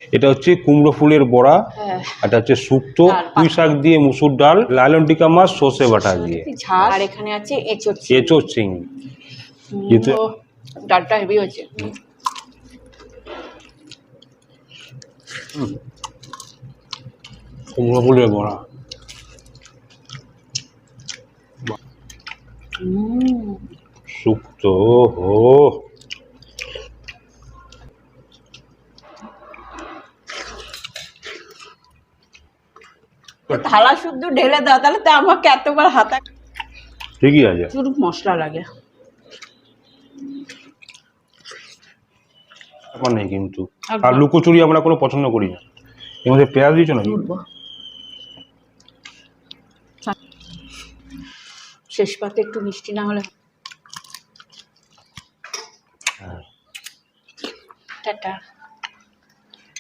এটা হচ্ছে কুমড়ো ফুলের বড়া, এটা হচ্ছে শুক্তো, পুঁই শাক দিয়ে মুসুর ডাল, লালন টিকা মাছ সর্ষে বাটা দিয়ে, আর এখানে আছে এঁচোড় এঁচোড় চিংড়ি। ডালটা হেভি হয়েছে। কুমড়ো ফুলের বড়া, শুক্তো, ও থালা শুদ্ধ ঢেলে দাও, তাহলে তো আমাকে এতবার হাতা। ঠিকই আছে, শুধু মশলা লাগে আমার নেই কিন্তু। আর লুকোচুরি আমরা কোনো পছন্দ করি না। এর মধ্যে পেঁয়াজ দিয়েছো নাকি? শেষ পাতে একটু মিষ্টি না হলে। টাটা।